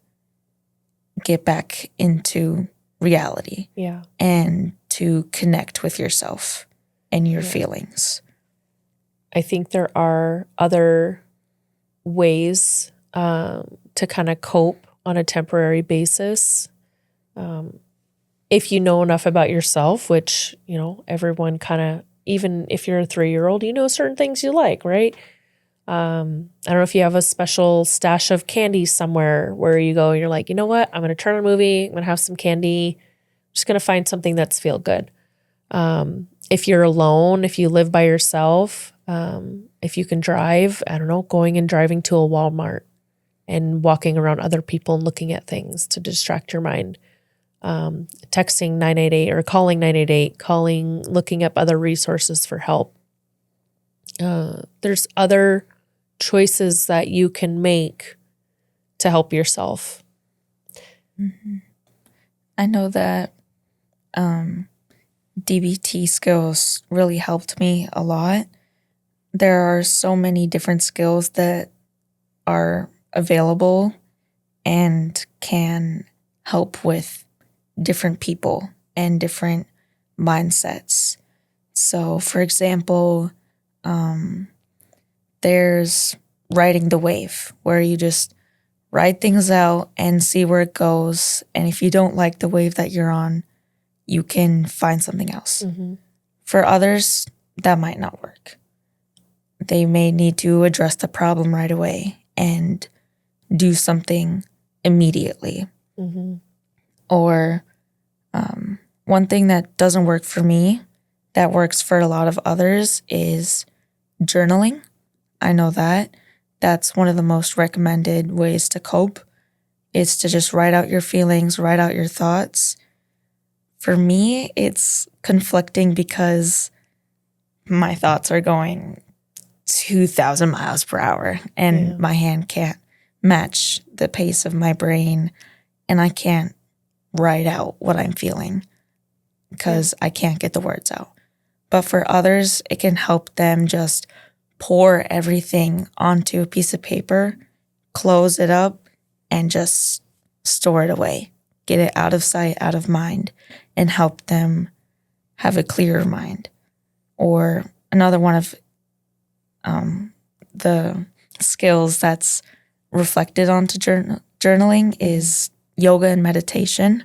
get back into reality. Yeah. And to connect with yourself and your feelings. I think there are other ways to kind of cope on a temporary basis. If you know enough about yourself, which, everyone kind of, even if you're a 3-year-old, certain things you like, right? I don't know if you have a special stash of candy somewhere where you go and you're like, you know what? I'm going to turn on a movie. I'm going to have some candy. I'm just going to find something that's feel good. If you're alone, if you live by yourself, if you can drive, I don't know, going and driving to a Walmart and walking around other people and looking at things to distract your mind. Texting 988 or calling 988, looking up other resources for help. There's other choices that you can make to help yourself. I know that DBT skills really helped me a lot. There are so many different skills that are available and can help with different people and different mindsets. So, for example, there's riding the wave, where you just ride things out and see where it goes. And if you don't like the wave that you're on, you can find something else. For others, that might not work. They may need to address the problem right away and do something immediately. Or one thing that doesn't work for me, that works for a lot of others, is journaling. I know that. That's one of the most recommended ways to cope, is to just write out your feelings, write out your thoughts. For me, it's conflicting because my thoughts are going 2,000 miles per hour and my hand can't match the pace of my brain, and I can't write out what I'm feeling because I can't get the words out. But for others, it can help them just pour everything onto a piece of paper, close it up, and just store it away. Get it out of sight, out of mind, and help them have a clearer mind. Or another one of the skills that's reflected onto journaling is yoga and meditation.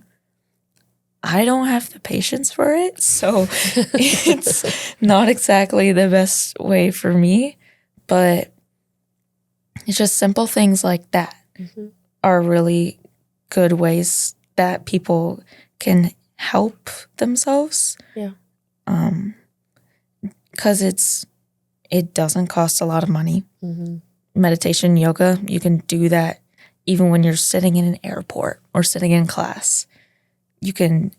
I don't have the patience for it, so it's not exactly the best way for me, but it's just simple things like that are really good ways that people can help themselves. Yeah. Because it doesn't cost a lot of money. Meditation, yoga, you can do that even when you're sitting in an airport or sitting in class. You can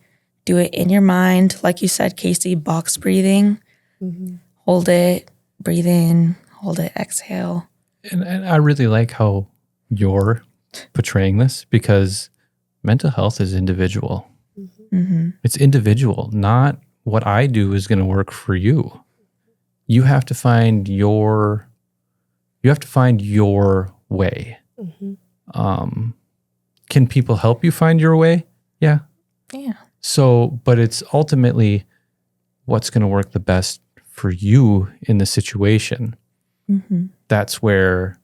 do it in your mind. Like you said, Casey, box breathing. Hold it, breathe in, hold it, exhale. And I really like how you're portraying this, because mental health is individual. It's individual. Not what I do is going to work for you. You have to find your way. Can people help you find your way? Yeah. So, but it's ultimately what's going to work the best for you in the situation. That's where,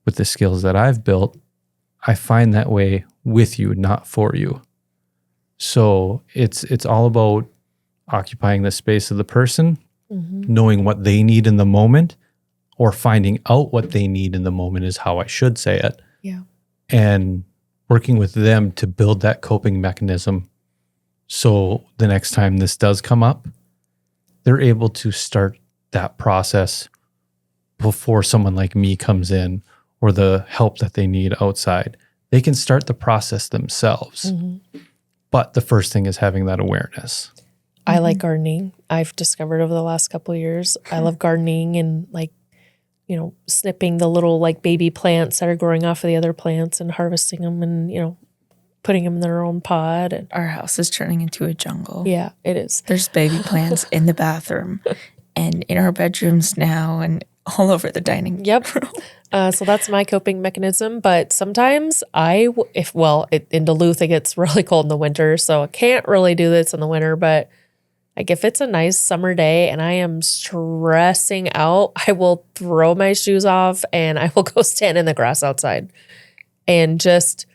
with the skills that I've built, I find that way with you, not for you. So it's all about occupying the space of the person, knowing what they need in the moment, or finding out what they need in the moment is how I should say it. Yeah. And working with them to build that coping mechanism, so the next time this does come up, they're able to start that process before someone like me comes in, or the help that they need outside. They can start the process themselves. But the first thing is having that awareness. I like gardening. I've discovered over the last couple of years, I love gardening and snipping the little baby plants that are growing off of the other plants and harvesting them and, putting them in their own pot. And our house is turning into a jungle. Yeah, it is. There's baby plants in the bathroom and in our bedrooms now and all over the dining room. So that's my coping mechanism. But sometimes in Duluth, it gets really cold in the winter. So I can't really do this in the winter. But if it's a nice summer day and I am stressing out, I will throw my shoes off and I will go stand in the grass outside and just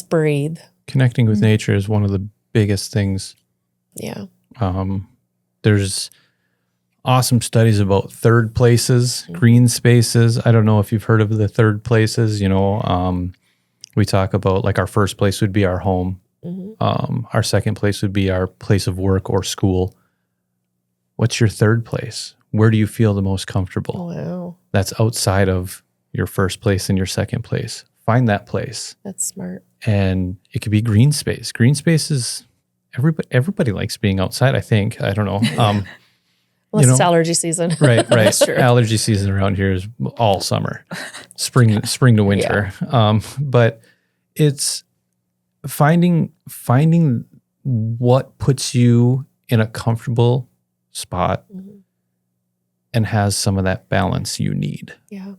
breathe. Connecting with nature is one of the biggest things. Yeah. There's awesome studies about third places, green spaces. I don't know if you've heard of the third places. We talk about our first place would be our home. Our second place would be our place of work or school. What's your third place? Where do you feel the most comfortable? Wow. That's outside of your first place and your second place. Find that place. That's smart. And it could be green space. Green space is everybody likes being outside, I think. I don't know. Unless it's allergy season. Right. That's true. Allergy season around here is all summer, spring to winter. Yeah. But it's finding what puts you in a comfortable spot and has some of that balance you need. Yeah.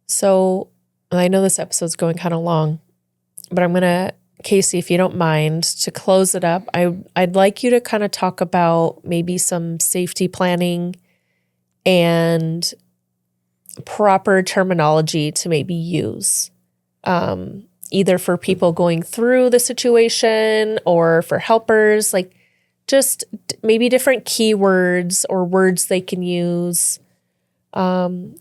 So I know this episode's going kind of long, but I'm going to, Casey, if you don't mind, to close it up, I'd like you to kind of talk about maybe some safety planning and proper terminology to maybe use, either for people going through the situation or for helpers, just maybe different keywords or words they can use to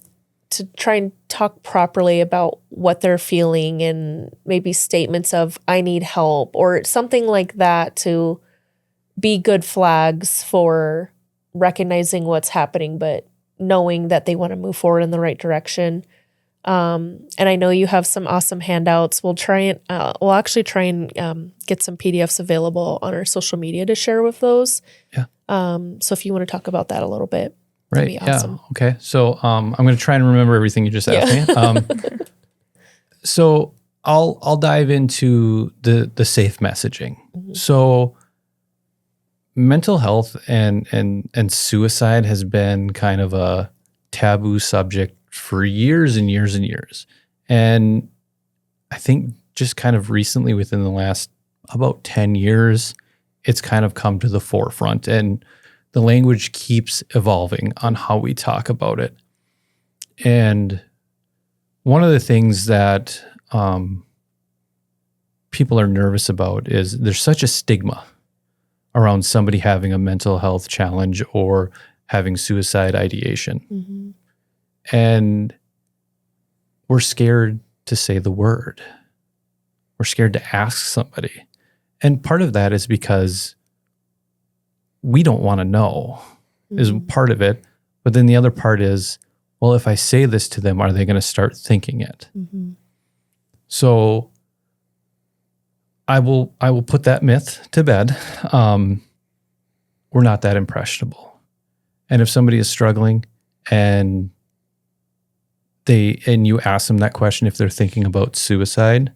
to try and talk properly about what they're feeling, and maybe statements of, I need help, or something like that, to be good flags for recognizing what's happening, but knowing that they want to move forward in the right direction. And I know you have some awesome handouts. We'll actually try and get some PDFs available on our social media to share with those. Yeah. So if you want to talk about that a little bit, Right. that'd be awesome. Yeah. Okay. So I'm going to try and remember everything you just asked me. So I'll dive into the safe messaging. Mm-hmm. So mental health and suicide has been kind of a taboo subject for years and years and years. And I think just kind of recently, within the last about 10 years, it's kind of come to the forefront, and the language keeps evolving on how we talk about it. And one of the things that people are nervous about is there's such a stigma around somebody having a mental health challenge or having suicide ideation. Mm-hmm. And we're scared to say the word. We're scared to ask somebody. And part of that is because we don't want to know, is part of it. But then the other part is, well, if I say this to them, are they going to start thinking it? Mm-hmm. So I will put that myth to bed. We're not that impressionable. And if somebody is struggling and you ask them that question, if they're thinking about suicide,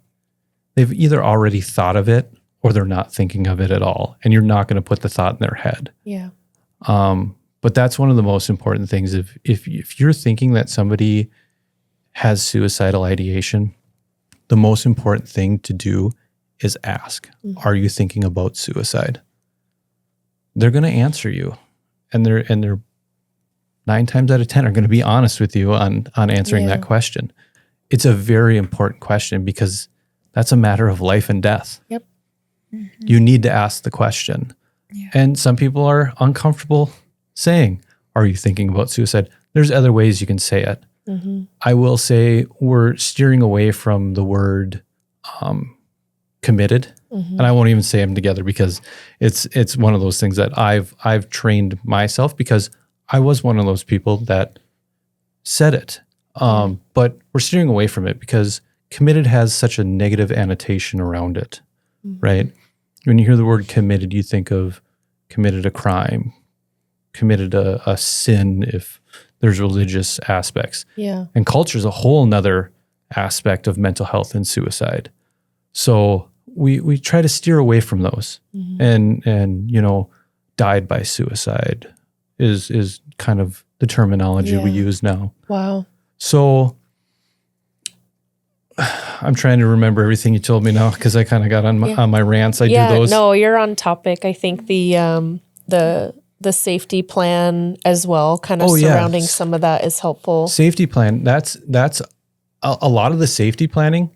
they've either already thought of it or they're not thinking of it at all. And you're not going to put the thought in their head. Yeah. But that's one of the most important things. If you're thinking that somebody has suicidal ideation, the most important thing to do is ask, are you thinking about suicide? They're going to answer you. And they're 9 times out of 10 are going to be honest with you on answering that question. It's a very important question because that's a matter of life and death. Yep. Mm-hmm. You need to ask the question. Yeah. And some people are uncomfortable saying, are you thinking about suicide? There's other ways you can say it. Mm-hmm. I will say we're steering away from the word committed. Mm-hmm. And I won't even say them together because it's one of those things that I've trained myself, because I was one of those people that said it. But we're steering away from it because committed has such a negative annotation around it, right? When you hear the word committed, you think of committed a crime, committed a sin if there's religious aspects. Yeah. And culture is a whole nother aspect of mental health and suicide. So we try to steer away from those. And died by suicide is kind of the terminology we use now. Wow. So I'm trying to remember everything you told me now because I kind of got on my rants. I do those. No, you're on topic. I think the safety plan as well, kind of surrounding some of that, is helpful. Safety plan. That's a lot of the safety planning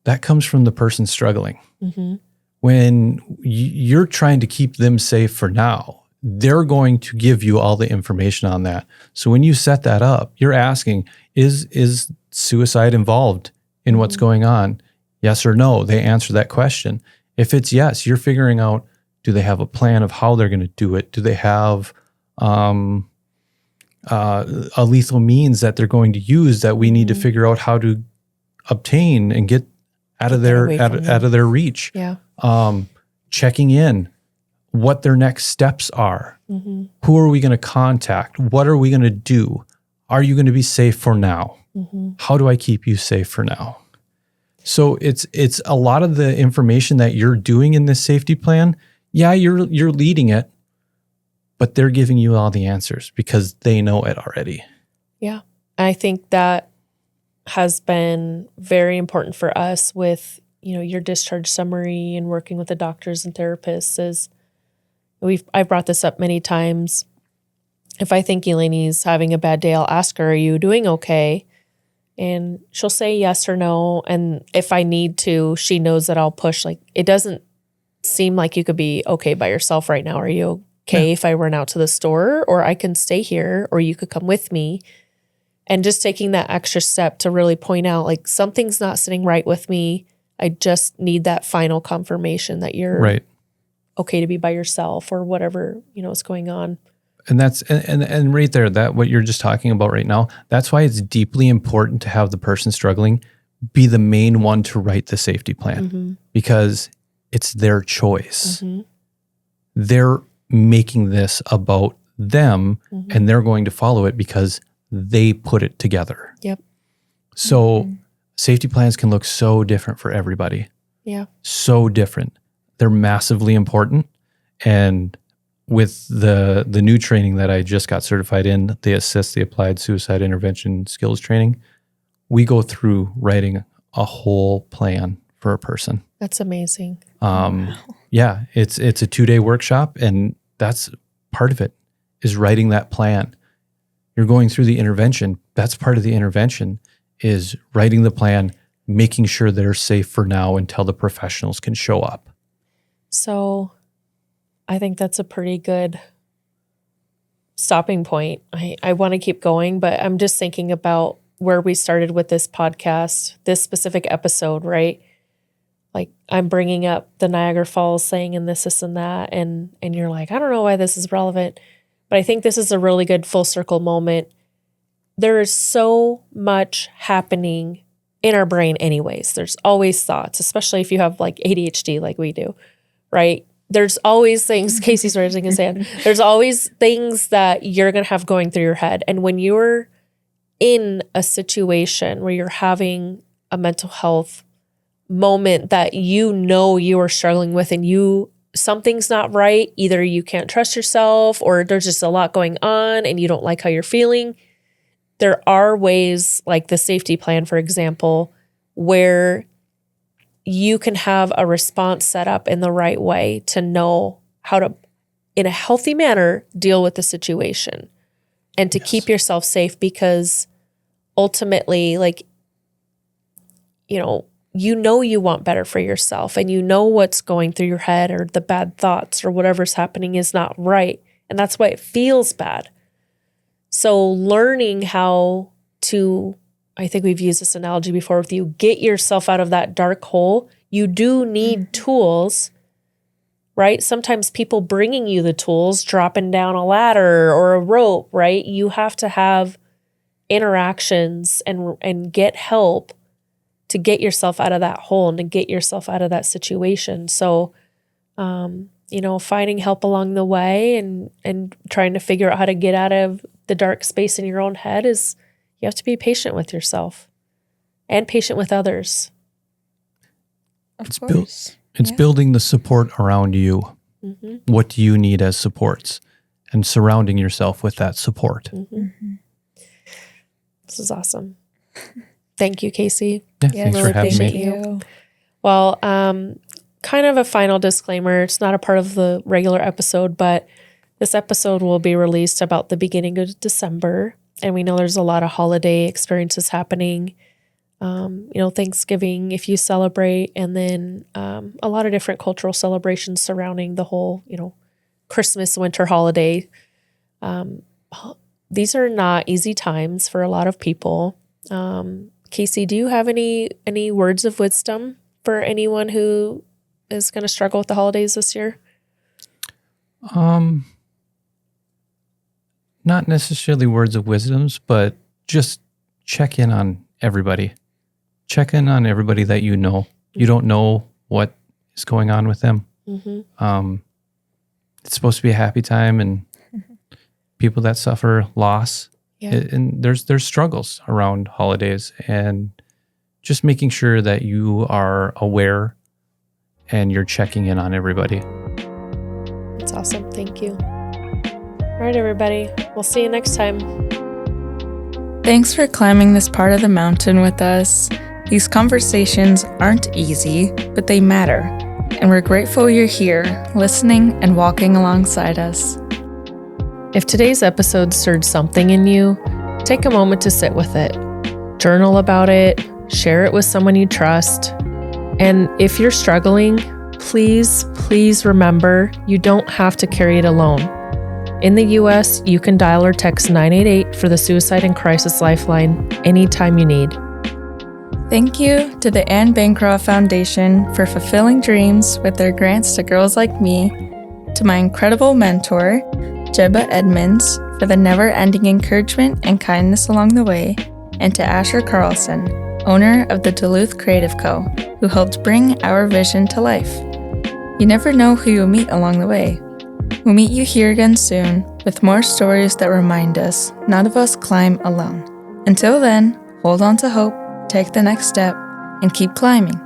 that comes from the person struggling. Mm-hmm. When you're trying to keep them safe for now, they're going to give you all the information on that. So when you set that up, you're asking, is suicide involved in what's going on? Yes or no? They answer that question. If it's yes, you're figuring out, do they have a plan of how they're going to do it? Do they have a lethal means that they're going to use that we need to figure out how to obtain and get out of their reach? Yeah. Checking in what their next steps are. Mm-hmm. Who are we going to contact? What are we going to do? Are you going to be safe for now? Mm-hmm. How do I keep you safe for now? So it's a lot of the information that you're doing in this safety plan. Yeah, you're leading it, but they're giving you all the answers because they know it already. Yeah. I think that has been very important for us with, your discharge summary and working with the doctors and therapists. Is I've brought this up many times. If I think Elaine's having a bad day, I'll ask her, are you doing okay? And she'll say yes or no. And if I need to, she knows that I'll push. Like, it doesn't seem like you could be okay by yourself right now. Are you okay if I run out to the store? Or I can stay here, or you could come with me. And just taking that extra step to really point out, like, something's not sitting right with me. I just need that final confirmation that you're Right. okay to be by yourself or whatever, is going on. And that's, and right there, that what you're just talking about right now, that's why it's deeply important to have the person struggling be the main one to write the safety plan, because it's their choice. They're making this about them, and they're going to follow it because they put it together. Yep. So safety plans can look so different for everybody. Yeah. So different. They're massively important. And with the new training that I just got certified in, the ASSIST, the Applied Suicide Intervention Skills Training, we go through writing a whole plan for a person. That's amazing. Yeah, it's a 2-day workshop, and that's part of it, is writing that plan. You're going through the intervention. That's part of the intervention, is writing the plan, making sure they're safe for now until the professionals can show up. So I think that's a pretty good stopping point. I want to keep going, but I'm just thinking about where we started with this podcast, this specific episode, right? Like, I'm bringing up the Niagara Falls thing and this and that, and you're like, I don't know why this is relevant, but I think this is a really good full circle moment. There is so much happening in our brain anyways. There's always thoughts, especially if you have like ADHD like we do, right? There's always things, Casey's raising his hand. There's always things that you're going to have going through your head. And when you're in a situation where you're having a mental health moment that you are struggling with, and something's not right, either you can't trust yourself or there's just a lot going on and you don't like how you're feeling, there are ways, like the safety plan, for example, where you can have a response set up in the right way to know how to, in a healthy manner, deal with the situation and to keep yourself safe, because ultimately, like, you want better for yourself, and what's going through your head, or the bad thoughts or whatever's happening is not right. And that's why it feels bad. So learning how to, I think we've used this analogy before with you, get yourself out of that dark hole. You do need tools, right? Sometimes people bringing you the tools, dropping down a ladder or a rope, right? You have to have interactions and get help to get yourself out of that hole and to get yourself out of that situation. So, finding help along the way and trying to figure out how to get out of the dark space in your own head is, you have to be patient with yourself and patient with others. Of course. It's building the support around you. What do you need as supports? And surrounding yourself with that support. This is awesome. Thank you, Casey. Yeah, thanks for having me. You. Well, kind of a final disclaimer. It's not a part of the regular episode, but this episode will be released about the beginning of December. And we know there's a lot of holiday experiences happening. Thanksgiving, if you celebrate, and then a lot of different cultural celebrations surrounding the whole, Christmas, winter holiday. These are not easy times for a lot of people. Casey, do you have any words of wisdom for anyone who is going to struggle with the holidays this year? Not necessarily words of wisdoms, but just check in on everybody. Check in on everybody that you know. You don't know what is going on with them. It's supposed to be a happy time, and people that suffer loss, and there's struggles around holidays, and just making sure that you are aware and you're checking in on everybody. That's awesome. Thank you. All right, everybody. We'll see you next time. Thanks for climbing this part of the mountain with us. These conversations aren't easy, but they matter. And we're grateful you're here, listening and walking alongside us. If today's episode stirred something in you, take a moment to sit with it. Journal about it, share it with someone you trust. And if you're struggling, please remember you don't have to carry it alone. In the U.S., you can dial or text 988 for the Suicide and Crisis Lifeline anytime you need. Thank you to the Anne Bancroft Foundation for fulfilling dreams with their grants to girls like me, to my incredible mentor, Jeba Edmonds, for the never-ending encouragement and kindness along the way, and to Asher Carlson, owner of the Duluth Creative Co., who helped bring our vision to life. You never know who you'll meet along the way. We'll meet you here again soon with more stories that remind us none of us climb alone. Until then, hold on to hope, take the next step, and keep climbing.